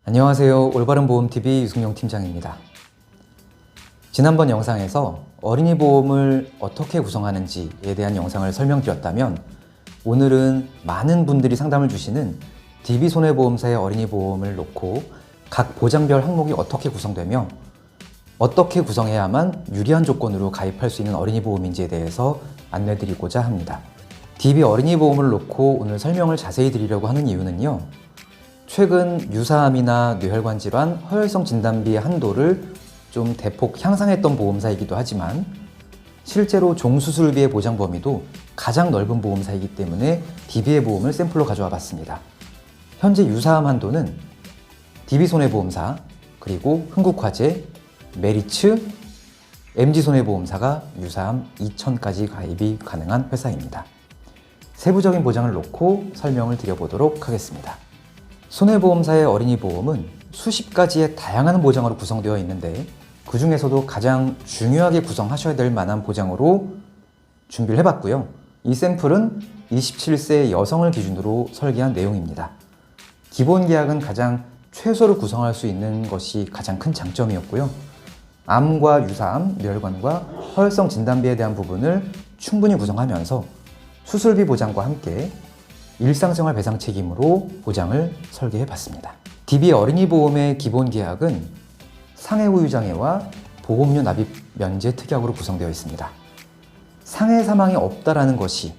안녕하세요. 올바른 보험TV 유승용 팀장입니다. 지난번 영상에서 어린이 보험을 어떻게 구성하는지에 대한 영상을 설명드렸다면 오늘은 많은 분들이 상담을 주시는 DB손해보험사의 어린이 보험을 놓고 각 보장별 항목이 어떻게 구성되며 어떻게 구성해야만 유리한 조건으로 가입할 수 있는 어린이 보험인지에 대해서 안내드리고자 합니다. DB 어린이 보험을 놓고 오늘 설명을 자세히 드리려고 하는 이유는요. 최근 유사암이나 뇌혈관 질환, 허혈성 진단비의 한도를 좀 대폭 향상했던 보험사이기도 하지만 실제로 종수술비의 보장 범위도 가장 넓은 보험사이기 때문에 DB의 보험을 샘플로 가져와 봤습니다. 현재 유사암 한도는 DB손해보험사, 그리고 흥국화재, 메리츠, MG손해보험사가 유사암 2,000까지 가입이 가능한 회사입니다. 세부적인 보장을 놓고 설명을 드려보도록 하겠습니다. 손해보험사의 어린이 보험은 수십 가지의 다양한 보장으로 구성되어 있는데 그 중에서도 가장 중요하게 구성하셔야 될 만한 보장으로 준비를 해봤고요. 이 샘플은 27세 여성을 기준으로 설계한 내용입니다. 기본 계약은 가장 최소로 구성할 수 있는 것이 가장 큰 장점이었고요. 암과 유사암, 뇌혈관과 허혈성 진단비에 대한 부분을 충분히 구성하면서 수술비 보장과 함께 일상생활 배상 책임으로 보장을 설계해 봤습니다. DB 어린이 보험의 기본 계약은 상해 후유 장애와 보험료 납입 면제 특약으로 구성되어 있습니다. 상해 사망이 없다라는 것이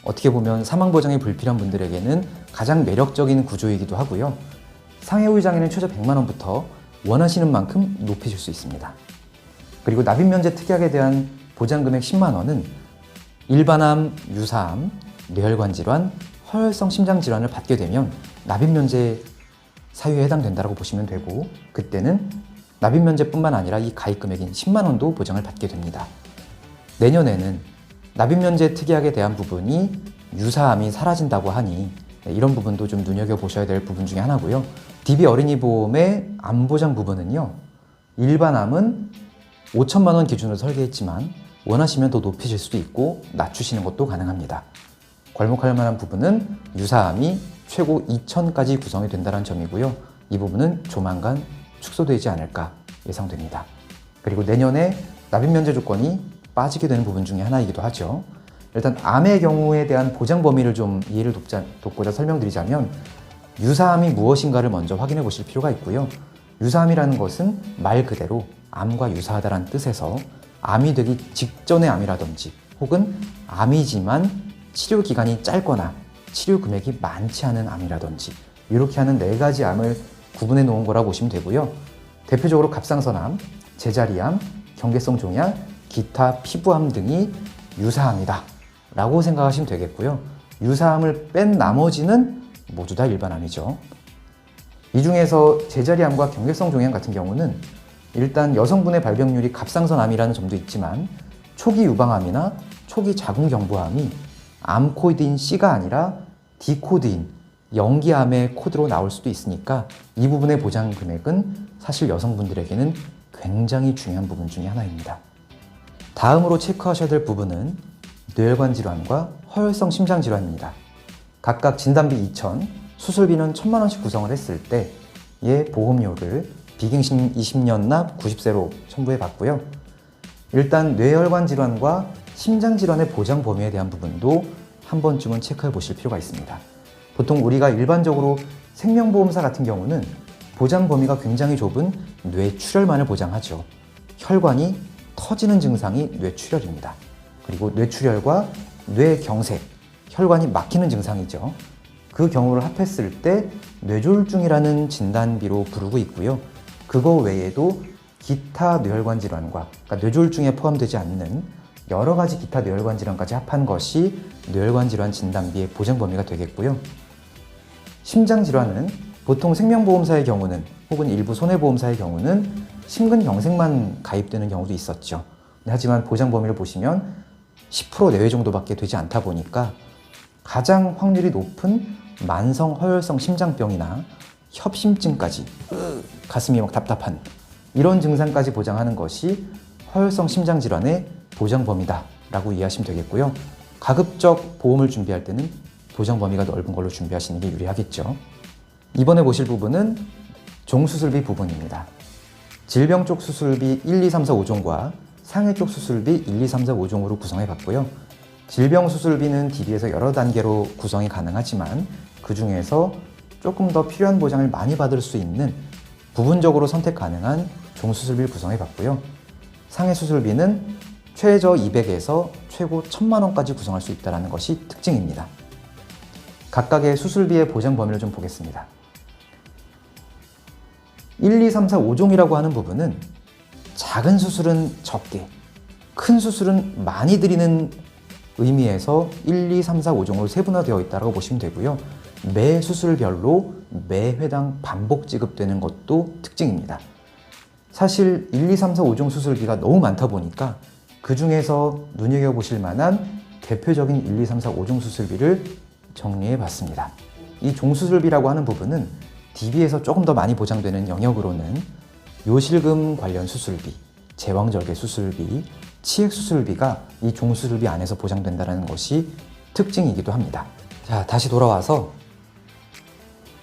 어떻게 보면 사망 보장이 불필요한 분들에게는 가장 매력적인 구조이기도 하고요. 상해 후유 장애는 최저 100만 원부터 원하시는 만큼 높이실 수 있습니다. 그리고 납입 면제 특약에 대한 보장 금액 10만 원은 일반암, 유사암, 뇌혈관 질환, 허혈성 심장 질환을 받게 되면 납입 면제 사유에 해당된다고 보시면 되고 그때는 납입 면제뿐만 아니라 이 가입 금액인 10만 원도 보장을 받게 됩니다. 내년에는 납입 면제 특약에 대한 부분이 유사암이 사라진다고 하니 이런 부분도 좀 눈여겨보셔야 될 부분 중에 하나고요. DB 어린이 보험의 암 보장 부분은요. 일반암은 5천만 원 기준으로 설계했지만 원하시면 더 높이실 수도 있고 낮추시는 것도 가능합니다. 괄목할 만한 부분은 유사암이 최고 2천까지 구성이 된다는 점이고요. 이 부분은 조만간 축소되지 않을까 예상됩니다. 그리고 내년에 납입 면제 조건이 빠지게 되는 부분 중에 하나이기도 하죠. 일단 암의 경우에 대한 보장 범위를 좀 이해를 돕고자 설명드리자면 유사암이 무엇인가를 먼저 확인해 보실 필요가 있고요. 유사암이라는 것은 말 그대로 암과 유사하다는 뜻에서 암이 되기 직전의 암이라든지 혹은 암이지만 치료 기간이 짧거나 치료 금액이 많지 않은 암이라든지 이렇게 하는 4가지 암을 구분해 놓은 거라고 보시면 되고요. 대표적으로 갑상선암, 제자리암, 경계성 종양, 기타 피부암 등이 유사암이다 라고 생각하시면 되겠고요. 유사암을 뺀 나머지는 모두 다 일반암이죠. 이 중에서 제자리암과 경계성 종양 같은 경우는 일단 여성분의 발병률이 갑상선암이라는 점도 있지만 초기 유방암이나 초기 자궁경부암이 암 코드인 C가 아니라 D 코드인 영기암의 코드로 나올 수도 있으니까 이 부분의 보장 금액은 사실 여성분들에게는 굉장히 중요한 부분 중에 하나입니다. 다음으로 체크하셔야 될 부분은 뇌혈관 질환과 허혈성 심장 질환입니다. 각각 진단비 2,000, 수술비는 1,000만 원씩 구성을 했을 때의 보험료를 비갱신 20년 납 90세로 첨부해 봤고요. 일단 뇌혈관 질환과 심장 질환의 보장 범위에 대한 부분도 한 번쯤은 체크해 보실 필요가 있습니다. 보통 우리가 일반적으로 생명보험사 같은 경우는 보장 범위가 굉장히 좁은 뇌출혈만을 보장하죠. 혈관이 터지는 증상이 뇌출혈입니다. 그리고 뇌출혈과 뇌경색, 혈관이 막히는 증상이죠. 그 경우를 합했을 때 뇌졸중이라는 진단비로 부르고 있고요. 그거 외에도 기타 뇌혈관 질환과 그러니까 뇌졸중에 포함되지 않는 여러 가지 기타 뇌혈관 질환까지 합한 것이 뇌혈관 질환 진단비의 보장 범위가 되겠고요. 심장 질환은 보통 생명보험사의 경우는 혹은 일부 손해보험사의 경우는 심근경색만 가입되는 경우도 있었죠. 하지만 보장 범위를 보시면 10% 내외 정도밖에 되지 않다 보니까 가장 확률이 높은 만성 허혈성 심장병이나 협심증까지 가슴이 막 답답한 이런 증상까지 보장하는 것이 허혈성 심장질환의 보장 범위다 라고 이해하시면 되겠고요. 가급적 보험을 준비할 때는 보장 범위가 넓은 걸로 준비하시는 게 유리하겠죠. 이번에 보실 부분은 종수술비 부분입니다. 질병 쪽 수술비 1, 2, 3, 4, 5종과 상해 쪽 수술비 1, 2, 3, 4, 5종으로 구성해 봤고요. 질병 수술비는 DB에서 여러 단계로 구성이 가능하지만 그 중에서 조금 더 필요한 보장을 많이 받을 수 있는 부분적으로 선택 가능한 종수술비를 구성해 봤고요. 상해 수술비는 최저 200에서 최고 1000만 원까지 구성할 수 있다는 것이 특징입니다. 각각의 수술비의 보장 범위를 좀 보겠습니다. 1, 2, 3, 4, 5종이라고 하는 부분은 작은 수술은 적게, 큰 수술은 많이 드리는 의미에서 1, 2, 3, 4, 5종으로 세분화되어 있다고 보시면 되고요. 매 수술별로 매 회당 반복 지급되는 것도 특징입니다. 사실 1, 2, 3, 4, 5종 수술비가 너무 많다 보니까 그 중에서 눈여겨보실 만한 대표적인 1, 2, 3, 4, 5종 수술비를 정리해 봤습니다. 이 종수술비라고 하는 부분은 DB에서 조금 더 많이 보장되는 영역으로는 요실금 관련 수술비, 제왕절개 수술비, 치액 수술비가 이 종수술비 안에서 보장된다는 것이 특징이기도 합니다. 자, 다시 돌아와서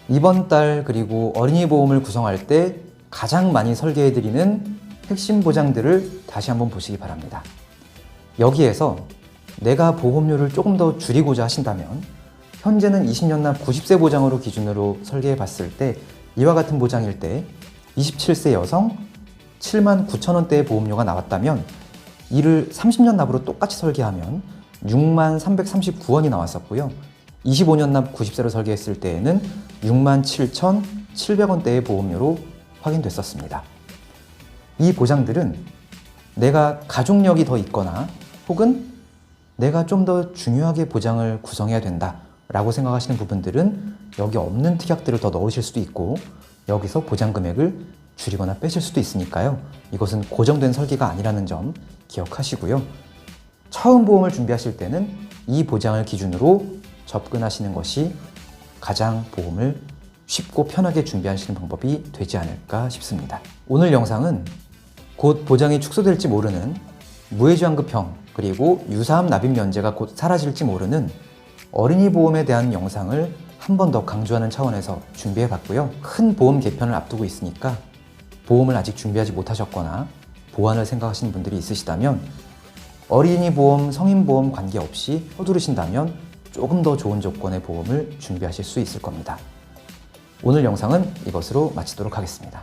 이번 달 그리고 어린이 보험을 구성할 때 가장 많이 설계해드리는 핵심 보장들을 다시 한번 보시기 바랍니다. 여기에서 내가 보험료를 조금 더 줄이고자 하신다면 현재는 20년 납 90세 보장으로 기준으로 설계해 봤을 때 이와 같은 보장일 때 27세 여성 79,000원대의 보험료가 나왔다면 이를 30년 납으로 똑같이 설계하면 63,339원이 나왔었고요. 25년 납 90세로 설계했을 때에는 67,700원대의 보험료로 확인됐었습니다. 이 보장들은 내가 가족력이 더 있거나 혹은 내가 좀 더 중요하게 보장을 구성해야 된다 라고 생각하시는 부분들은 여기 없는 특약들을 더 넣으실 수도 있고 여기서 보장 금액을 줄이거나 빼실 수도 있으니까요. 이것은 고정된 설계가 아니라는 점 기억하시고요. 처음 보험을 준비하실 때는 이 보장을 기준으로 접근하시는 것이 가장 보험을 쉽고 편하게 준비하시는 방법이 되지 않을까 싶습니다. 오늘 영상은 곧 보장이 축소될지 모르는 무해지환급형 그리고 유사암 납입 면제가 곧 사라질지 모르는 어린이 보험에 대한 영상을 한 번 더 강조하는 차원에서 준비해 봤고요. 큰 보험 개편을 앞두고 있으니까 보험을 아직 준비하지 못하셨거나 보완을 생각하시는 분들이 있으시다면 어린이 보험, 성인 보험 관계없이 서두르신다면 조금 더 좋은 조건의 보험을 준비하실 수 있을 겁니다. 오늘 영상은 이것으로 마치도록 하겠습니다.